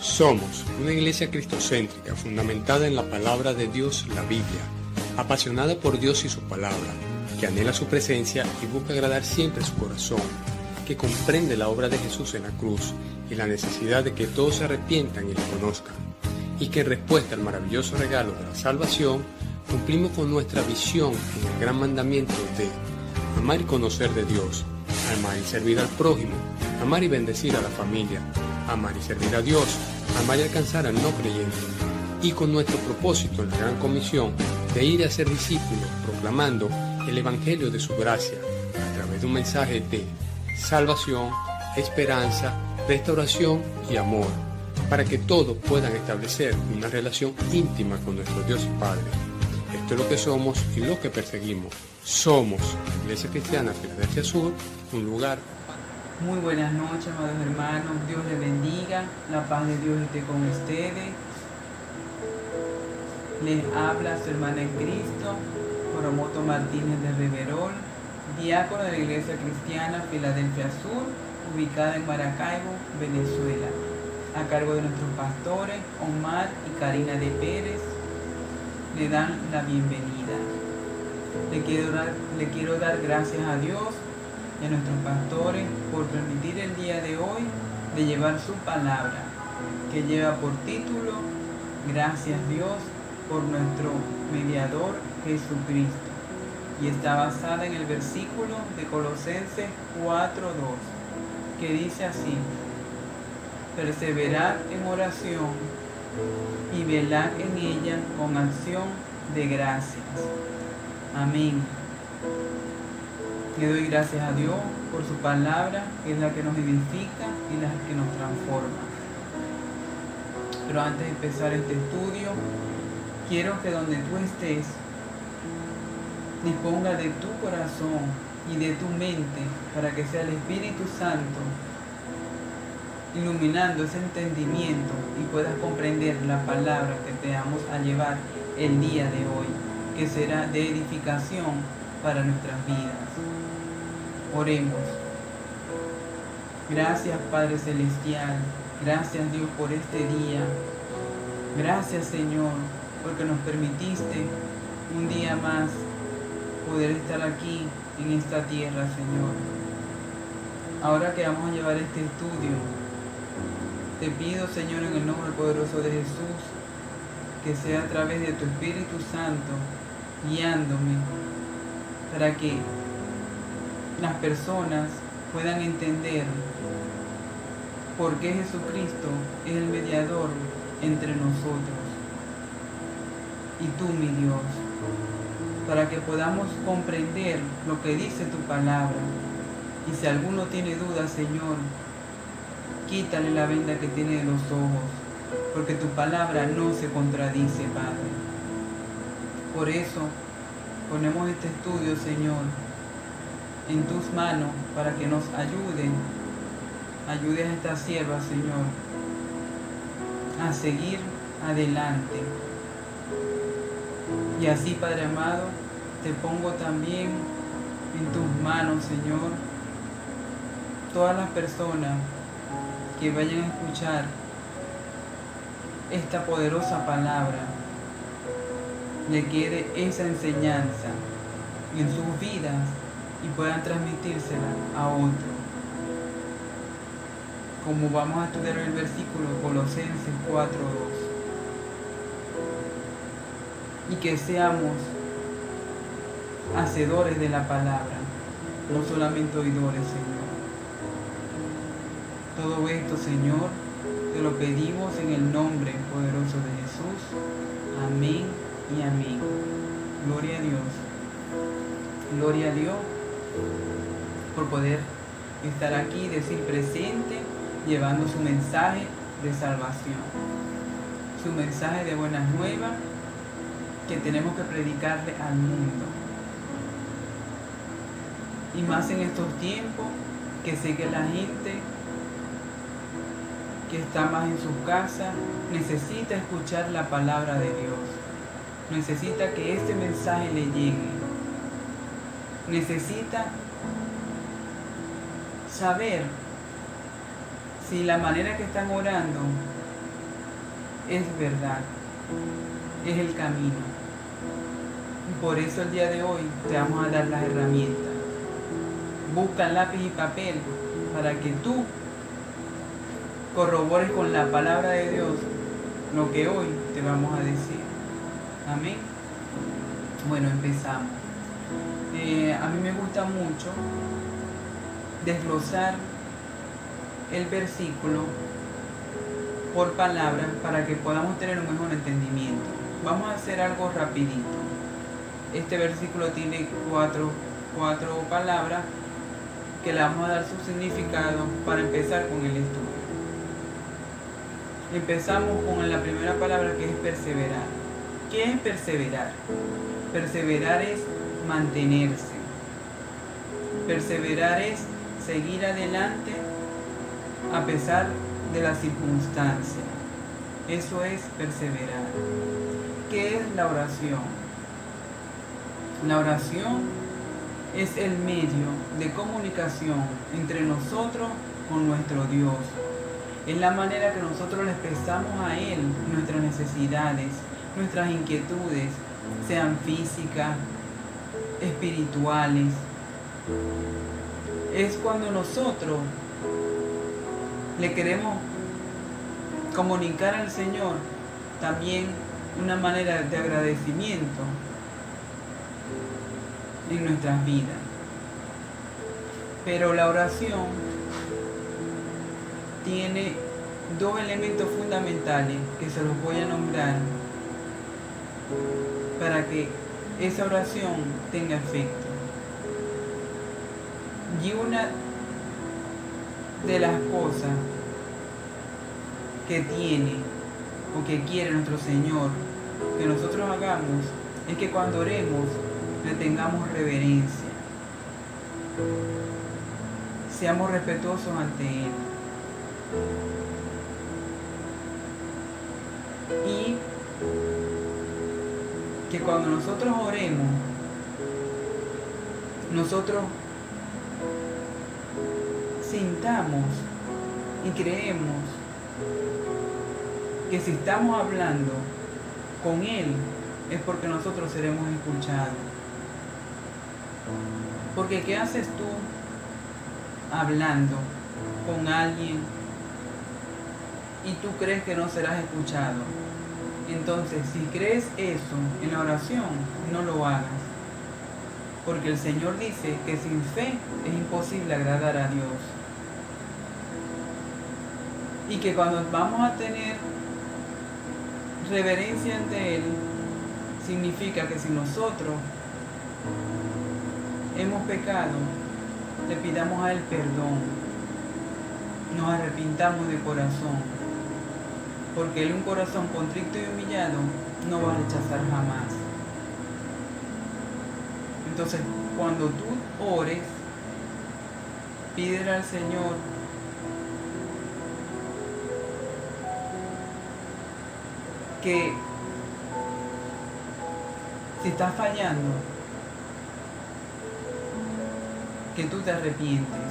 Somos una iglesia cristocéntrica fundamentada en la palabra de Dios, la Biblia, apasionada por Dios y su palabra, que anhela su presencia y busca agradar siempre su corazón, que comprende la obra de Jesús en la cruz y la necesidad de que todos se arrepientan y le conozcan, y que en respuesta al maravilloso regalo de la salvación, cumplimos con nuestra visión en el gran mandamiento de amar y conocer de Dios, amar y servir al prójimo, amar y bendecir a la familia, amar y servir a Dios, amar y alcanzar al no creyente, y con nuestro propósito en la gran comisión de ir a ser discípulos proclamando el Evangelio de su gracia a través de un mensaje de salvación, esperanza, restauración y amor, para que todos puedan establecer una relación íntima con nuestro Dios y Padre. Esto es lo que somos y lo que perseguimos. Somos Iglesia Cristiana Filadelfia Sur, un lugar. Muy buenas noches, amados hermanos. Dios les bendiga. La paz de Dios esté con ustedes. Les habla su hermana en Cristo, Joromoto Martínez de Reverol, diácono de la Iglesia Cristiana Filadelfia Sur, ubicada en Maracaibo, Venezuela, a cargo de nuestros pastores Omar y Karina de Pérez. Le dan la bienvenida. Le quiero dar gracias a Dios y a nuestros pastores por permitir el día de hoy de llevar su palabra, que lleva por título Gracias Dios por nuestro mediador Jesucristo, y está basada en el versículo de Colosenses 4:2, que dice así: perseverad en oración y velad en ella con acción de gracias. Amén. Le doy gracias a Dios por su palabra, que es la que nos edifica y la que nos transforma. Pero antes de empezar este estudio, quiero que donde tú estés, disponga de tu corazón y de tu mente para que sea el Espíritu Santo iluminando ese entendimiento y puedas comprender la palabra que te vamos a llevar el día de hoy, que será de edificación para nuestras vidas. Oremos. Gracias, Padre Celestial. Gracias, Dios, por este día. Gracias, Señor, porque nos permitiste un día más poder estar aquí en esta tierra, Señor. Ahora que vamos a llevar este estudio, te pido, Señor, en el nombre poderoso de Jesús, que sea a través de tu Espíritu Santo guiándome para que las personas puedan entender por qué Jesucristo es el mediador entre nosotros y tú, mi Dios, para que podamos comprender lo que dice tu palabra. Y si alguno tiene dudas, Señor, quítale la venda que tiene de los ojos, porque tu palabra no se contradice, Padre. Por eso ponemos este estudio, Señor, en tus manos para que nos ayudes a esta sierva, Señor, a seguir adelante. Y así, Padre amado, te pongo también en tus manos, Señor, todas las personas que vayan a escuchar esta poderosa palabra, le quede esa enseñanza en sus vidas y puedan transmitírsela a otros. Como vamos a estudiar el versículo Colosenses 4:2. Y que seamos hacedores de la palabra, no solamente oidores, Señor. Todo esto, Señor, te lo pedimos en el nombre poderoso de Jesús. Amén y amén. Gloria a Dios. Gloria a Dios por poder estar aquí, decir presente, llevando su mensaje de salvación, su mensaje de buenas nuevas que tenemos que predicarle al mundo. Y más en estos tiempos, que sé que la gente que está más en sus casas necesita escuchar la palabra de Dios, necesita que este mensaje le llegue, necesita saber si la manera que están orando es verdad, es el camino. Y por eso el día de hoy te vamos a dar las herramientas. Busca lápiz y papel para que tú corrobores con la palabra de Dios lo que hoy te vamos a decir. Amén. Bueno, empezamos. A mí me gusta mucho desglosar el versículo por palabras para que podamos tener un mejor entendimiento. Vamos a hacer algo rapidito. Este versículo tiene cuatro palabras que le vamos a dar su significado para empezar con el estudio. Empezamos con la primera palabra, que es perseverar. ¿Qué es perseverar? Perseverar es mantenerse. Perseverar es seguir adelante a pesar de las circunstancias. Eso es perseverar. ¿Qué es la oración? La oración es el medio de comunicación entre nosotros con nuestro Dios. Es la manera que nosotros le expresamos a Él nuestras necesidades, nuestras inquietudes, sean físicas, espirituales. Es cuando nosotros le queremos comunicar al Señor también una manera de agradecimiento en nuestras vidas. Pero la oración tiene dos elementos fundamentales que se los voy a nombrar para que esa oración tenga efecto. Y una de las cosas que tiene o que quiere nuestro Señor que nosotros hagamos es que cuando oremos le tengamos reverencia, seamos respetuosos ante Él. Y que cuando nosotros oremos, nosotros sintamos y creemos que si estamos hablando con Él es porque nosotros seremos escuchados. Porque ¿qué haces tú hablando con alguien y tú crees que no serás escuchado? Entonces, si crees eso en la oración, no lo hagas. Porque el Señor dice que sin fe es imposible agradar a Dios. Y que cuando vamos a tener reverencia ante Él, significa que si nosotros hemos pecado, le pidamos a Él perdón, nos arrepintamos de corazón. Porque Él, un corazón contrito y humillado, no va a rechazar jamás. Entonces, cuando tú ores, pídele al Señor que si estás fallando, que tú te arrepientes.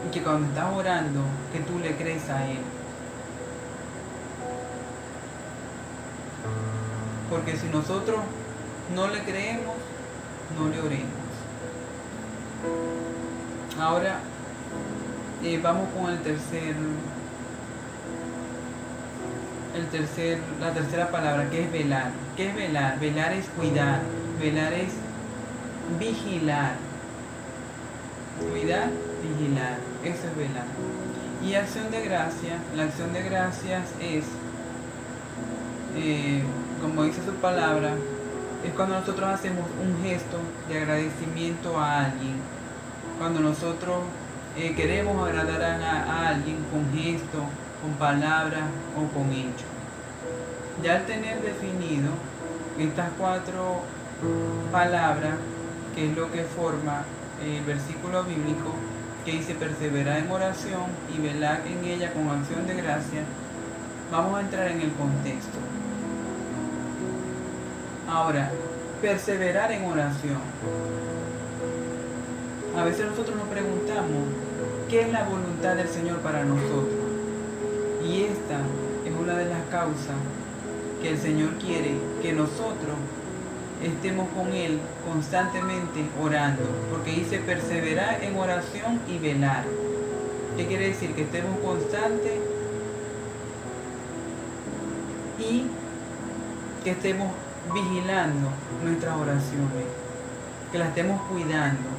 Y que cuando estás orando, que tú le crees a Él. Porque si nosotros no le creemos, no le oremos. Ahora vamos con la tercera palabra, que es velar. ¿Qué es velar? Velar es cuidar, velar es vigilar. Cuidar, vigilar, eso es velar. Y acción de gracias, la acción de gracias es, como dice su palabra, es cuando nosotros hacemos un gesto de agradecimiento a alguien. Cuando nosotros queremos agradar a alguien con gesto, con palabras o con hechos. Ya al tener definido estas cuatro palabras, que es lo que forma el versículo bíblico, que dice perseverar en oración y velar en ella con acción de gracia, vamos a entrar en el contexto. Ahora, perseverar en oración. A veces nosotros nos preguntamos, ¿qué es la voluntad del Señor para nosotros? Y esta es una de las causas que el Señor quiere que nosotros estemos con Él constantemente orando, porque dice perseverar en oración y velar. ¿Qué quiere decir? Que estemos constantes y que estemos vigilando nuestras oraciones, que las estemos cuidando.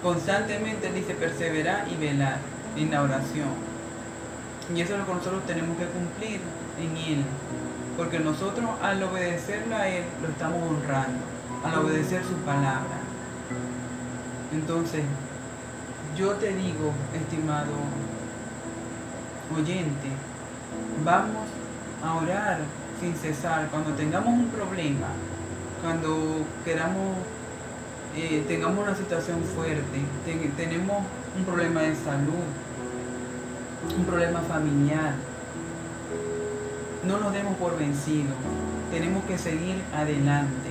Constantemente dice perseverar y velar en la oración. Y eso es lo que nosotros tenemos que cumplir en Él. Porque nosotros al obedecerlo a Él, lo estamos honrando, al obedecer su palabra. Entonces, yo te digo, estimado oyente, vamos a orar sin cesar. Cuando tengamos un problema, cuando queramos, tengamos una situación fuerte, tenemos un problema de salud, un problema familiar, no nos demos por vencidos, tenemos que seguir adelante.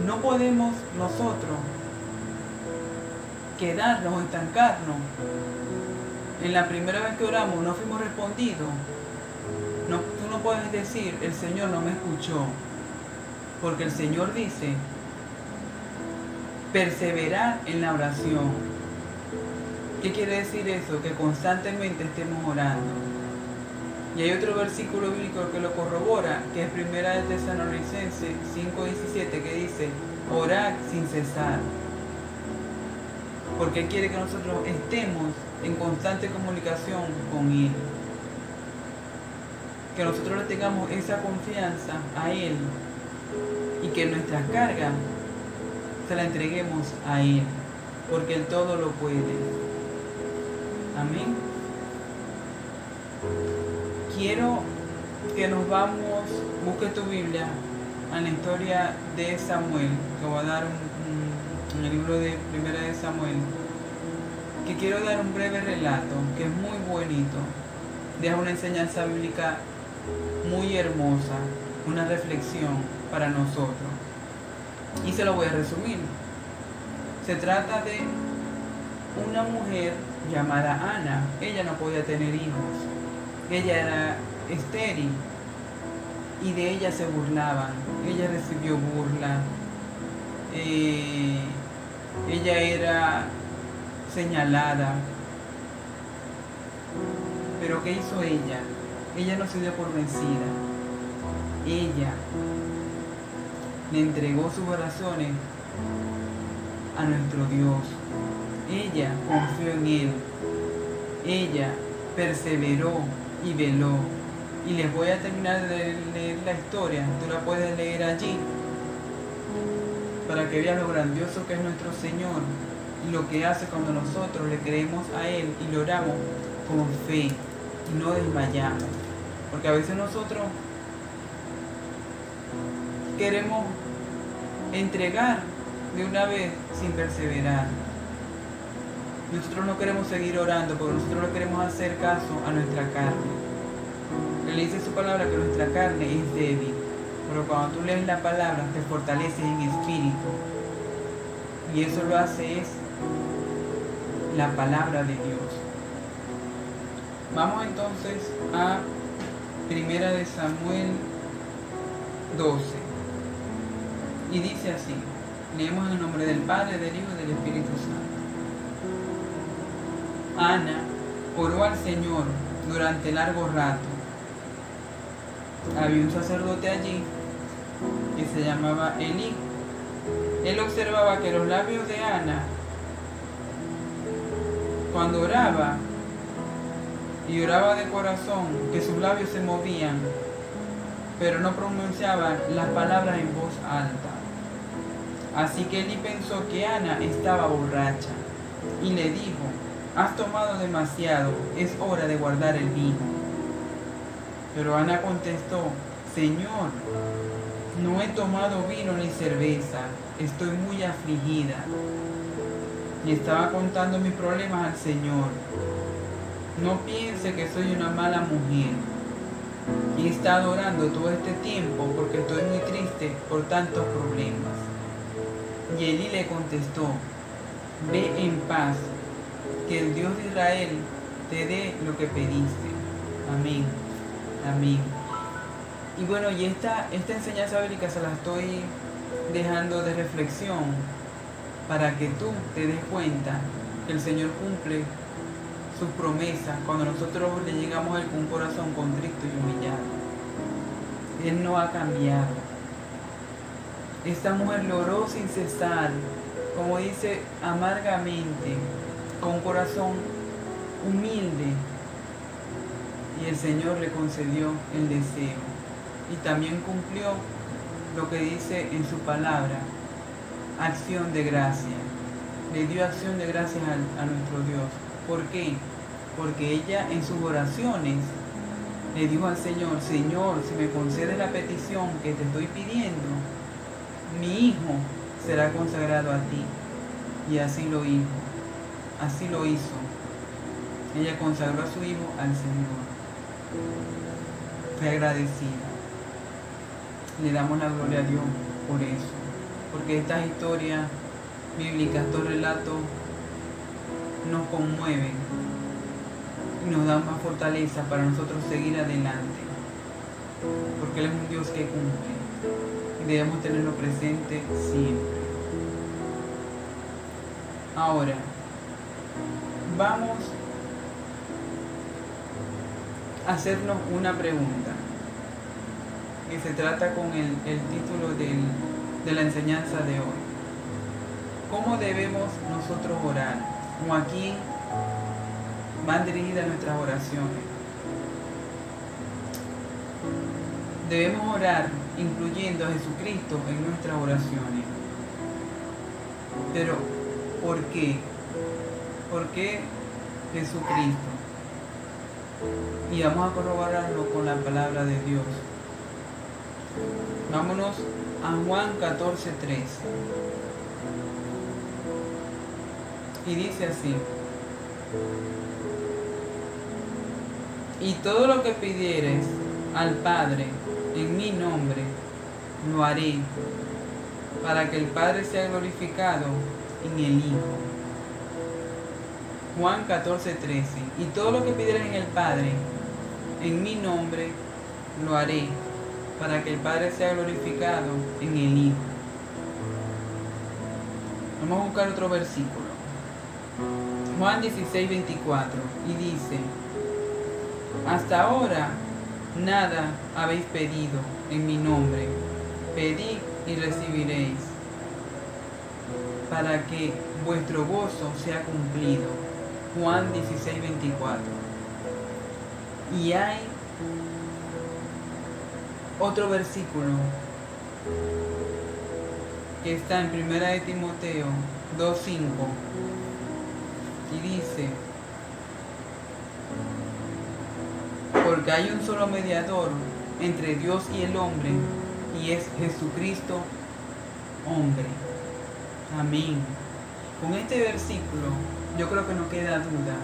No podemos nosotros quedarnos o estancarnos. En la primera vez que oramos no fuimos respondidos. No, tú no puedes decir, el Señor no me escuchó, porque el Señor dice, perseverar en la oración. ¿Qué quiere decir eso? Que constantemente estemos orando. Y hay otro versículo bíblico que lo corrobora, que es 1 de Tesalonicenses 5:17, que dice, orad sin cesar. Porque quiere que nosotros estemos en constante comunicación con Él. Que nosotros le tengamos esa confianza a Él y que nuestras cargas se las entreguemos a Él, porque Él todo lo puede. Amén. Quiero que nos vamos, busque tu Biblia, a la historia de Samuel, que voy a dar en el libro de 1 de Samuel, que quiero dar un breve relato, que es muy bonito, deja una enseñanza bíblica muy hermosa, una reflexión para nosotros. Y se lo voy a resumir. Se trata de una mujer llamada Ana. Ella no podía tener hijos. Ella era estéril y de ella se burlaban. Ella recibió burla. Ella era señalada. Pero ¿qué hizo ella? Ella no se dio por vencida. Ella le entregó sus oraciones a nuestro Dios. Ella confió en Él. Ella perseveró y veló. Y les voy a terminar de leer la historia. Tú la puedes leer allí para que veas lo grandioso que es nuestro Señor y lo que hace cuando nosotros le creemos a Él y le oramos con fe y no desmayamos. Porque a veces nosotros queremos entregar de una vez sin perseverar. Nosotros no queremos seguir orando porque nosotros no queremos hacer caso a nuestra carne. Él dice su palabra que nuestra carne es débil, pero cuando tú lees la palabra te fortaleces en espíritu. Y eso lo hace es la palabra de Dios. Vamos entonces a 1 de Samuel 12. Y dice así, leemos en el nombre del Padre, del Hijo y del Espíritu Santo. Ana oró al Señor durante largo rato. Había un sacerdote allí que se llamaba Elí. Él observaba que los labios de Ana, cuando oraba, y oraba de corazón, que sus labios se movían, pero no pronunciaba las palabras en voz alta. Así que Elí pensó que Ana estaba borracha y le dijo, has tomado demasiado, es hora de guardar el vino. Pero Ana contestó, Señor, no he tomado vino ni cerveza, estoy muy afligida. Y estaba contando mis problemas al Señor. No piense que soy una mala mujer. He estado orando todo este tiempo porque estoy muy triste por tantos problemas. Y Elí le contestó, ve en paz, que el Dios de Israel te dé lo que pediste. Amén. Amén. Y bueno, y esta enseñanza bíblica se la estoy dejando de reflexión para que tú te des cuenta que el Señor cumple sus promesas cuando nosotros le llegamos a Él con un corazón contrito y humillado. Él no ha cambiado. Esta mujer le oró sin cesar, como dice, amargamente, con un corazón humilde, y el Señor le concedió el deseo y también cumplió lo que dice en su palabra, acción de gracia. Le dio acción de gracias a nuestro Dios. ¿Por qué? Porque ella en sus oraciones le dijo al Señor: Señor, si me concedes la petición que te estoy pidiendo, mi hijo será consagrado a ti. Y así lo hizo. Así lo hizo. Ella consagró a su hijo al Señor. Fue agradecida. Le damos la gloria a Dios por eso. Porque estas historias bíblicas, estos relatos, nos conmueven y nos dan más fortaleza para nosotros seguir adelante. Porque Él es un Dios que cumple. Y debemos tenerlo presente siempre. Ahora, vamos a hacernos una pregunta que se trata con el título de la enseñanza de hoy. ¿Cómo debemos nosotros orar? ¿O a quién van dirigidas nuestras oraciones? Debemos orar incluyendo a Jesucristo en nuestras oraciones. Pero, ¿por qué? ¿Por qué Jesucristo? Y vamos a corroborarlo con la palabra de Dios. Vámonos a Juan 14:13. Y dice así: y todo lo que pidieres al Padre en mi nombre, lo haré, para que el Padre sea glorificado en el Hijo. Juan 14:13. Y todo lo que pidieres en el Padre en mi nombre, lo haré, para que el Padre sea glorificado en el Hijo. Vamos a buscar otro versículo. Juan 16:24. Y dice: hasta ahora nada habéis pedido en mi nombre. Pedid y recibiréis, para que vuestro gozo sea cumplido. Juan 16:24. Y hay otro versículo que está en 1 de Timoteo 2:5 y dice: porque hay un solo mediador entre Dios y el hombre, y es Jesucristo hombre. Amén. Con este versículo yo creo que no queda duda.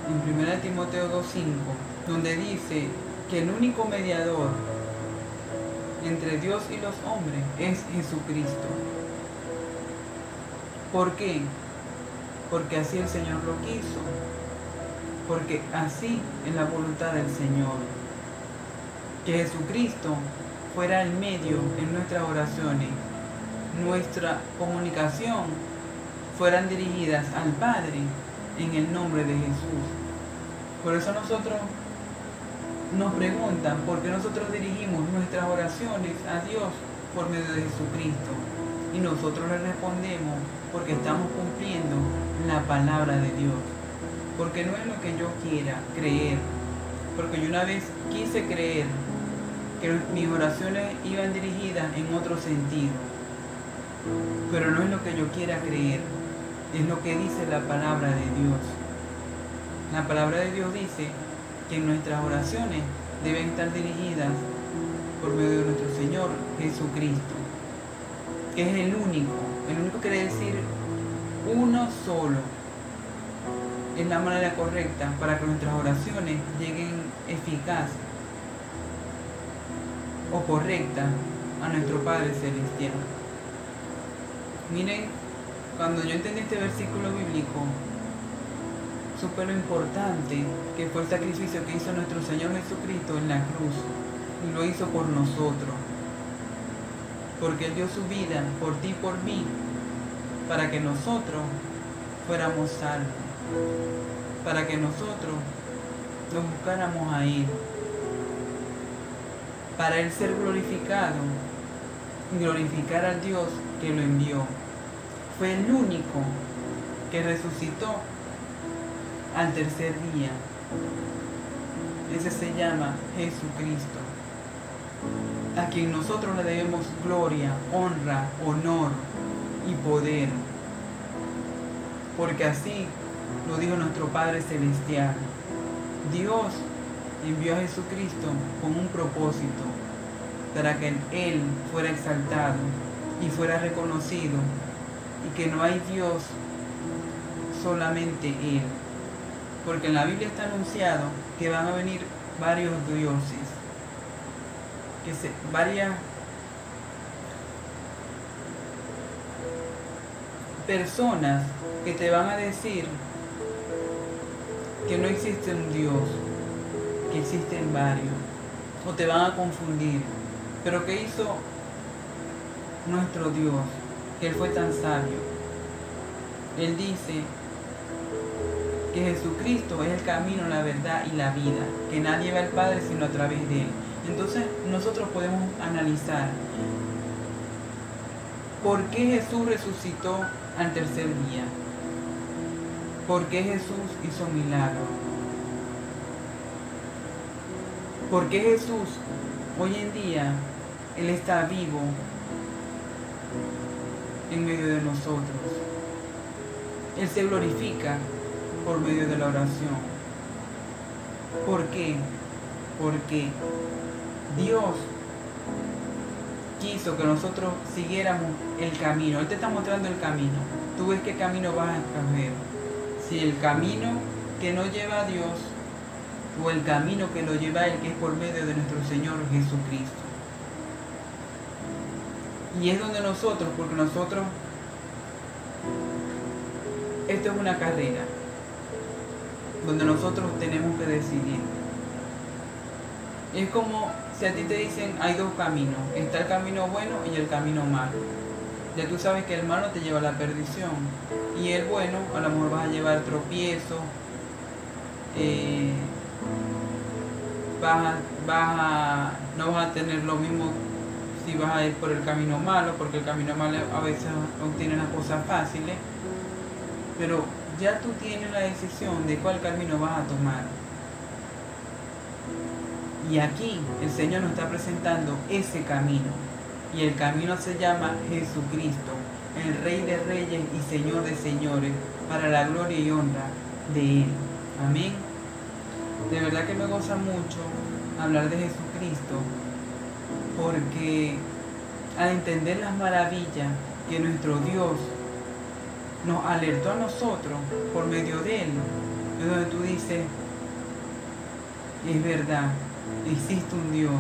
En 1 de Timoteo 2:5, donde dice que el único mediador entre Dios y los hombres es Jesucristo. ¿Por qué? Porque así el Señor lo quiso. Porque así es la voluntad del Señor. Que Jesucristo fuera el medio en nuestras oraciones. Nuestra comunicación fueran dirigidas al Padre en el nombre de Jesús. Por eso nosotros nos preguntan por qué nosotros dirigimos nuestras oraciones a Dios por medio de Jesucristo. Y nosotros le respondemos porque estamos cumpliendo la palabra de Dios. Porque no es lo que yo quiera creer. Porque yo una vez quise creer que mis oraciones iban dirigidas en otro sentido. Pero no es lo que yo quiera creer. Es lo que dice la palabra de Dios. La palabra de Dios dice que nuestras oraciones deben estar dirigidas por medio de nuestro Señor Jesucristo, que es el único quiere decir uno solo. Es la manera correcta para que nuestras oraciones lleguen eficaz o correcta a nuestro Padre Celestial. Miren, cuando yo entendí este versículo bíblico, supe lo importante que fue el sacrificio que hizo nuestro Señor Jesucristo en la cruz. Y lo hizo por nosotros. Porque Él dio su vida por ti y por mí, para que nosotros fuéramos salvos. Para que nosotros lo buscáramos a Él. Para Él ser glorificado y glorificar al Dios que lo envió. Fue el único que resucitó al tercer día. Ese se llama Jesucristo, a quien nosotros le debemos gloria, honra, honor y poder, porque así lo dijo nuestro Padre Celestial. Dios envió a Jesucristo con un propósito, para que Él fuera exaltado y fuera reconocido, y que no hay Dios, solamente Él. Porque en la Biblia está anunciado que van a venir varios dioses, varias personas que te van a decir que no existe un Dios, que existen varios, o te van a confundir. Pero ¿qué hizo nuestro Dios? Que Él fue tan sabio. Él dice que Jesucristo es el camino, la verdad y la vida, que nadie va al Padre sino a través de Él. Entonces nosotros podemos analizar por qué Jesús resucitó al tercer día, por qué Jesús hizo milagros, por qué Jesús hoy en día Él está vivo en medio de nosotros. Él se glorifica por medio de la oración. ¿Por qué? Porque Dios quiso que nosotros siguiéramos el camino. Él te está mostrando el camino. Tú ves qué camino vas a escoger. Si el camino que no lleva a Dios o el camino que lo lleva a Él, que es por medio de nuestro Señor Jesucristo. Y es donde nosotros, porque nosotros, esto es una carrera, donde nosotros tenemos que decidir. Es como si a ti te dicen hay dos caminos, está el camino bueno y el camino malo. Ya tú sabes que el malo te lleva a la perdición y el bueno a lo mejor vas a llevar tropiezo, no vas a tener lo mismo si vas a ir por el camino malo, porque el camino malo a veces obtiene las cosas fáciles, pero ya tú tienes la decisión de cuál camino vas a tomar. Y aquí el Señor nos está presentando ese camino. Y el camino se llama Jesucristo, el Rey de Reyes y Señor de Señores, para la gloria y honra de Él. Amén. De verdad que me goza mucho hablar de Jesucristo, porque al entender las maravillas que nuestro Dios nos alertó a nosotros por medio de Él, es donde tú dices, es verdad, existe un Dios,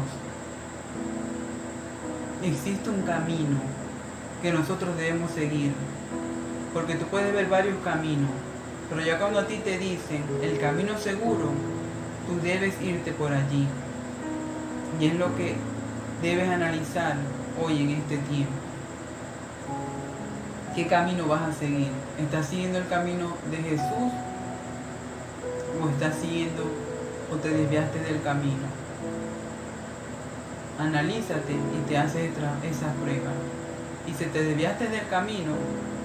existe un camino que nosotros debemos seguir, porque tú puedes ver varios caminos, pero ya cuando a ti te dicen el camino seguro, tú debes irte por allí, y es lo que debes analizar hoy en este tiempo. ¿Qué camino vas a seguir? ¿Estás siguiendo el camino de Jesús? ¿O estás siguiendo o te desviaste del camino? Analízate y te haces esa prueba. Y si te desviaste del camino,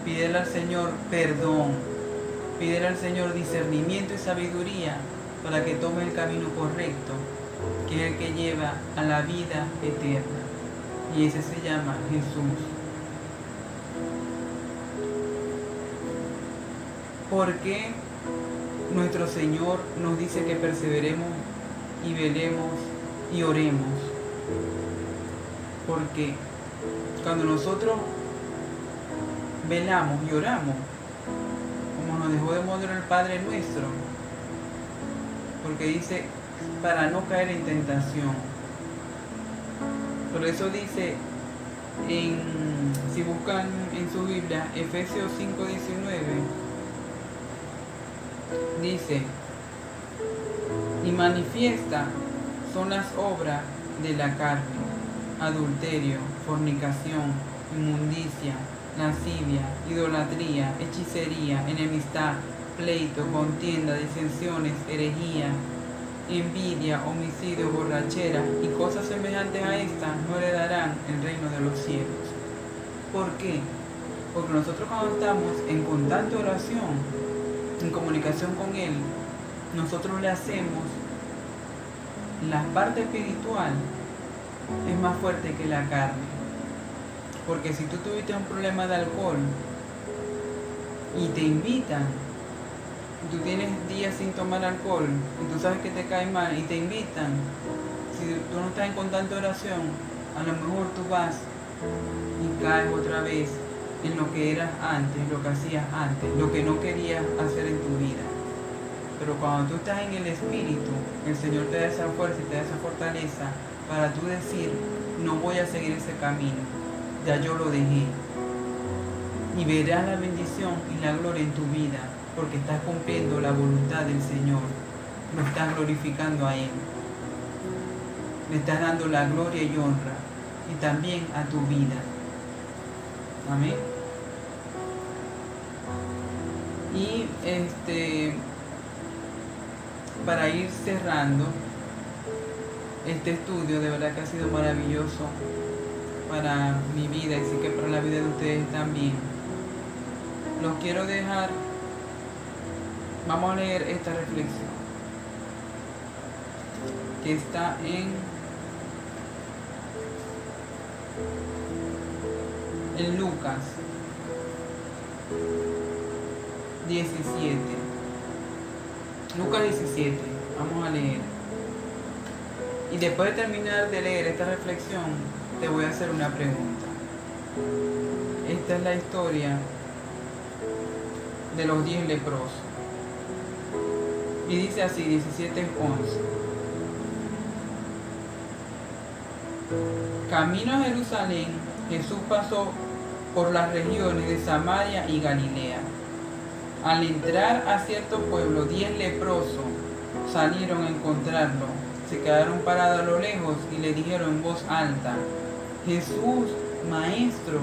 pídele al Señor perdón. Pídele al Señor discernimiento y sabiduría para que tome el camino correcto, que es el que lleva a la vida eterna. Y ese se llama Jesús. Porque nuestro Señor nos dice que perseveremos y velemos y oremos? Porque cuando nosotros velamos y oramos, como nos dejó de modelo el Padre nuestro, porque dice para no caer en tentación. Por eso dice, si buscan en su Biblia, Efesios 5:19, Dice, y manifiesta son las obras de la carne: adulterio, fornicación, inmundicia, lascivia, idolatría, hechicería, enemistad, pleito, contienda, disensiones, herejía, envidia, homicidio, borrachera y cosas semejantes a estas no heredarán el reino de los cielos. ¿Por qué? Porque nosotros cuando estamos en constante oración, en comunicación con Él, nosotros le hacemos la parte espiritual es más fuerte que la carne. Porque si tú tuviste un problema de alcohol y te invitan, tú tienes días sin tomar alcohol y tú sabes que te cae mal y te invitan, si tú no estás en constante oración, a lo mejor tú vas y caes otra vez en lo que eras antes, lo que hacías antes, lo que no querías hacer en tu vida. Pero cuando tú estás en el Espíritu, el Señor te da esa fuerza y te da esa fortaleza para tú decir, no voy a seguir ese camino, ya yo lo dejé. Y verás la bendición y la gloria en tu vida, porque estás cumpliendo la voluntad del Señor, lo estás glorificando a Él, le estás dando la gloria y honra, y también a tu vida. Amén. Y para ir cerrando este estudio, de verdad que ha sido maravilloso para mi vida y sí que para la vida de ustedes también. Los quiero dejar, vamos a leer esta reflexión que está en Lucas 17. Lucas 17, vamos a leer. Y después de terminar de leer esta reflexión, te voy a hacer una pregunta. Esta es la historia de los 10 leprosos. Y dice así, 17:11. Camino a Jerusalén, Jesús pasó por las regiones de Samaria y Galilea. Al entrar a cierto pueblo, 10 leprosos salieron a encontrarlo. Se quedaron parados a lo lejos y le dijeron en voz alta: Jesús, Maestro,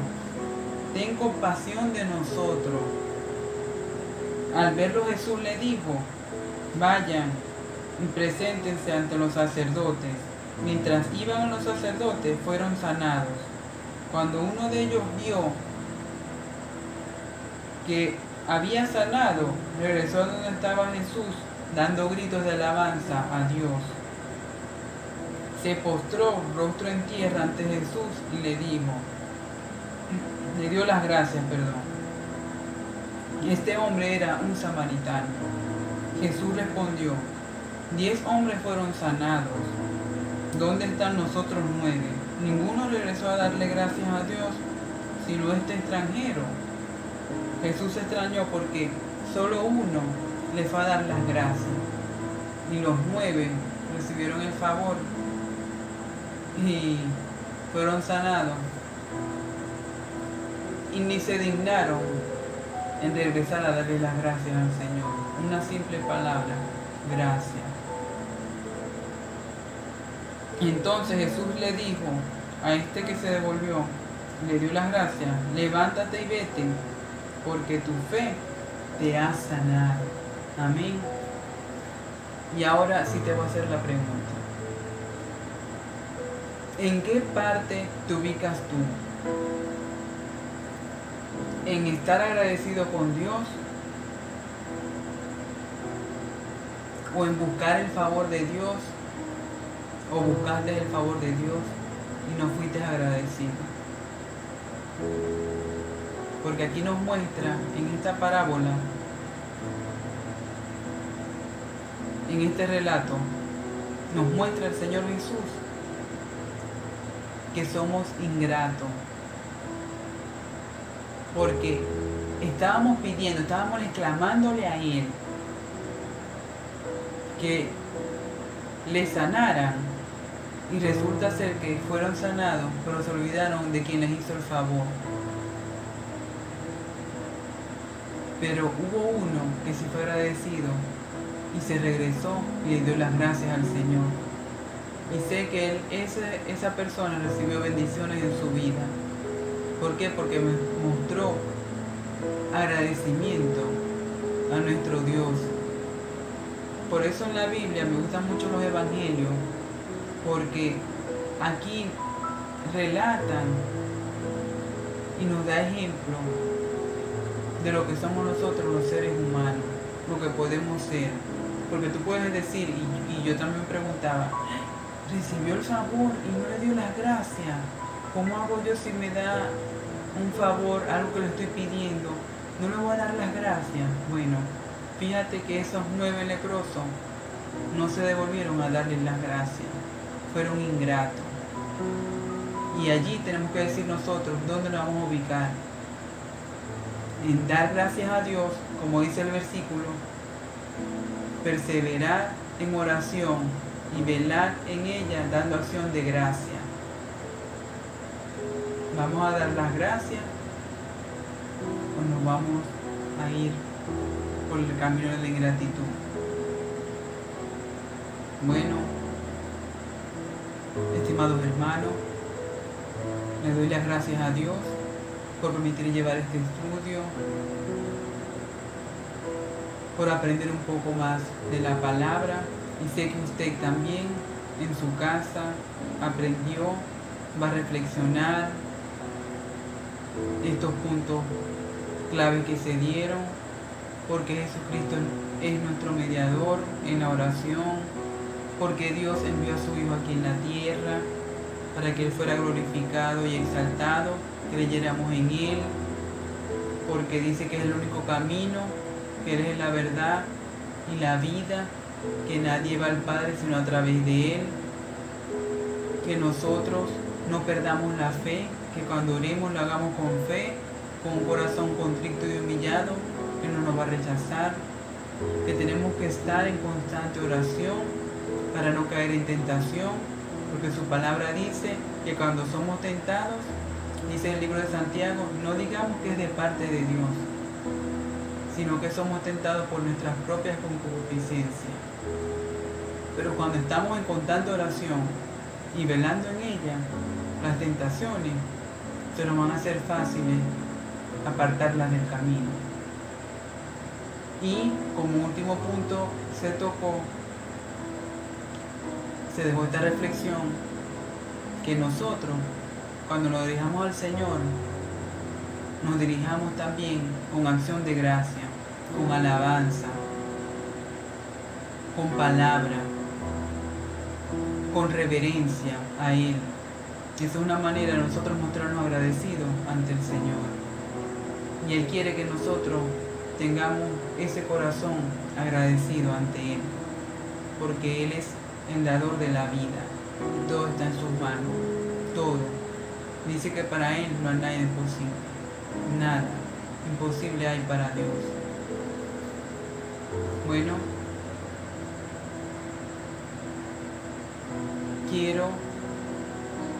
ten compasión de nosotros. Al verlo, Jesús le dijo: vayan y preséntense ante los sacerdotes. Mientras iban a los sacerdotes, fueron sanados. Cuando uno de ellos vio que había sanado, regresó a donde estaba Jesús, dando gritos de alabanza a Dios. Se postró rostro en tierra ante Jesús y le dio las gracias, Este hombre era un samaritano. Jesús respondió: 10 hombres fueron sanados. ¿Dónde están los otros 9? Ninguno regresó a darle gracias a Dios, sino este extranjero. Jesús se extrañó porque solo uno le fue a dar las gracias, y los 9 recibieron el favor y fueron sanados, y ni se dignaron en regresar a darle las gracias al Señor. Una simple palabra: gracias. Entonces Jesús le dijo a este que se devolvió, le dio las gracias: levántate y vete, porque tu fe te ha sanado. Amén. Y ahora sí te voy a hacer la pregunta: ¿en qué parte te ubicas tú? ¿En estar agradecido con Dios? ¿O en buscar el favor de Dios? ¿O buscaste el favor de Dios y no fuiste agradecido? Porque aquí nos muestra, en esta parábola, en este relato, nos muestra el Señor Jesús que somos ingratos. Porque estábamos pidiendo, estábamos exclamándole a Él que le sanaran, y resulta ser que fueron sanados, pero se olvidaron de quien les hizo el favor. Pero hubo uno que sí fue agradecido y se regresó y le dio las gracias al Señor. Y sé que esa persona recibió bendiciones en su vida. ¿Por qué? Porque me mostró agradecimiento a nuestro Dios. Por eso en la Biblia me gustan mucho los evangelios, porque aquí relatan y nos da ejemplo de lo que somos nosotros los seres humanos, lo que podemos ser. Porque tú puedes decir, y yo también preguntaba, recibió el favor y no le dio las gracias. ¿Cómo hago yo si me da un favor, algo que le estoy pidiendo? ¿No le voy a dar las gracias? Bueno, fíjate que esos 9 leprosos no se devolvieron a darles las gracias, fueron ingratos. Y allí tenemos que decir nosotros dónde nos vamos a ubicar. En dar gracias a Dios, como dice el versículo, perseverar en oración y velar en ella dando acción de gracia. ¿Vamos a dar las gracias o nos vamos a ir por el camino de la ingratitud? Bueno, estimados hermanos, le doy las gracias a Dios por permitir llevar este estudio, por aprender un poco más de la palabra, y sé que usted también en su casa aprendió, va a reflexionar estos puntos clave que se dieron, porque Jesucristo es nuestro mediador en la oración, porque Dios envió a su Hijo aquí en la tierra para que Él fuera glorificado y exaltado, creyéramos en Él, porque dice que es el único camino, que Él es la verdad y la vida, que nadie va al Padre sino a través de Él, que nosotros no perdamos la fe, que cuando oremos lo hagamos con fe, con un corazón contrito y humillado, que no nos va a rechazar, que tenemos que estar en constante oración para no caer en tentación, porque su palabra dice que cuando somos tentados, dice el libro de Santiago, no digamos que es de parte de Dios, sino que somos tentados por nuestras propias concupiscencias. Pero cuando estamos en constante oración y velando en ella, las tentaciones se nos van a hacer fáciles apartarlas del camino. Y como último punto se dejó esta reflexión, que nosotros, cuando nos dirijamos al Señor, nos dirijamos también con acción de gracia, con alabanza, con palabra, con reverencia a Él. Esa es una manera de nosotros mostrarnos agradecidos ante el Señor. Y Él quiere que nosotros tengamos ese corazón agradecido ante Él, porque Él es el dador de la vida. Todo está en sus manos, todo. Dice que para Él no hay nada imposible. Nada imposible hay para Dios. Bueno, quiero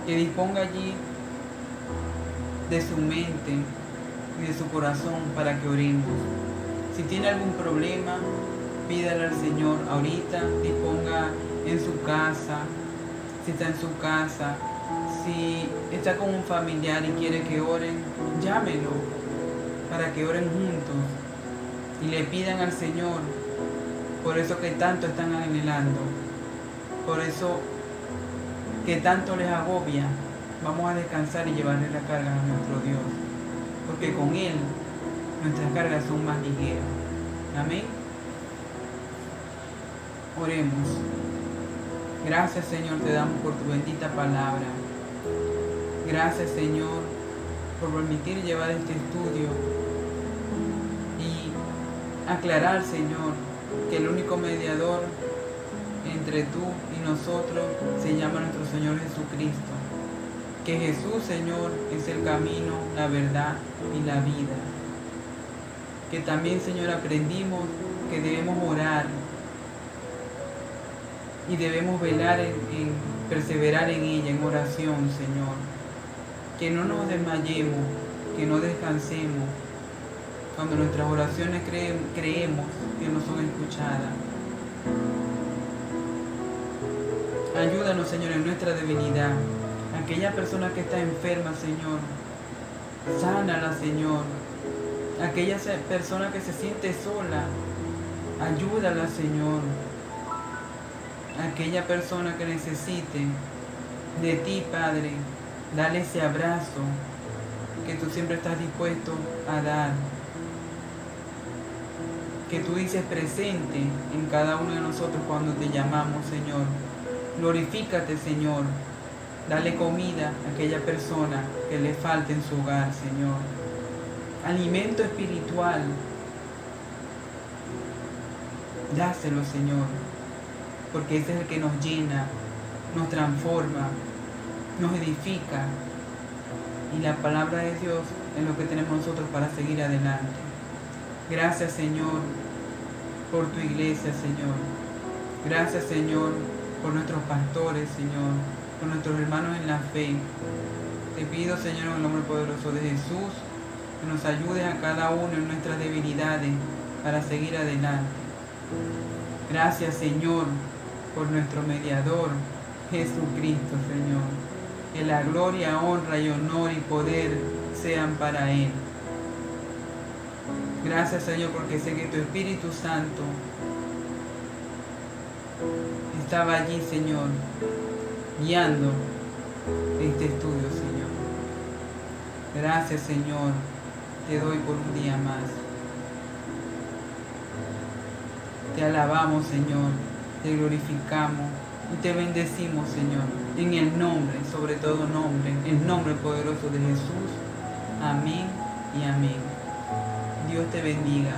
que disponga allí de su mente y de su corazón para que oremos. Si tiene algún problema, pídale al Señor ahorita, disponga en su casa, si está en su casa, si está con un familiar y quiere que oren, llámelo para que oren juntos y le pidan al Señor por eso que tanto están anhelando, por eso que tanto les agobia. Vamos a descansar y llevarle la carga a nuestro Dios, porque con Él nuestras cargas son más ligeras. Amén. Oremos. Gracias, Señor, te damos por tu bendita palabra. Gracias, Señor, por permitir llevar este estudio y aclarar, Señor, que el único mediador entre tú y nosotros se llama nuestro Señor Jesucristo. Que Jesús, Señor, es el camino, la verdad y la vida. Que también, Señor, aprendimos que debemos orar y debemos velar en perseverar en ella, en oración, Señor. Que no nos desmayemos, que no descansemos cuando nuestras oraciones creemos que no son escuchadas. Ayúdanos, Señor, en nuestra debilidad. Aquella persona que está enferma, Señor, sánala, Señor. Aquella persona que se siente sola, ayúdala, Señor. Aquella persona que necesite de ti, Padre, dale ese abrazo que tú siempre estás dispuesto a dar. Que tú dices presente en cada uno de nosotros cuando te llamamos, Señor. Glorifícate, Señor. Dale comida a aquella persona que le falte en su hogar, Señor. Alimento espiritual. Dáselo, Señor. Porque ese es el que nos llena, nos transforma, nos edifica. Y la palabra de Dios es lo que tenemos nosotros para seguir adelante. Gracias, Señor, por tu iglesia, Señor. Gracias, Señor, por nuestros pastores, Señor, por nuestros hermanos en la fe. Te pido, Señor, en el nombre poderoso de Jesús, que nos ayudes a cada uno en nuestras debilidades para seguir adelante. Gracias, Señor, por nuestro mediador, Jesucristo, Señor. Que la gloria, honra y honor y poder sean para Él. Gracias, Señor, porque sé que tu Espíritu Santo estaba allí, Señor, guiando este estudio, Señor. Gracias, Señor, te doy por un día más. Te alabamos, Señor, te glorificamos y te bendecimos, Señor, en el nombre, sobre todo nombre, el nombre poderoso de Jesús. Amén y amén. Dios te bendiga.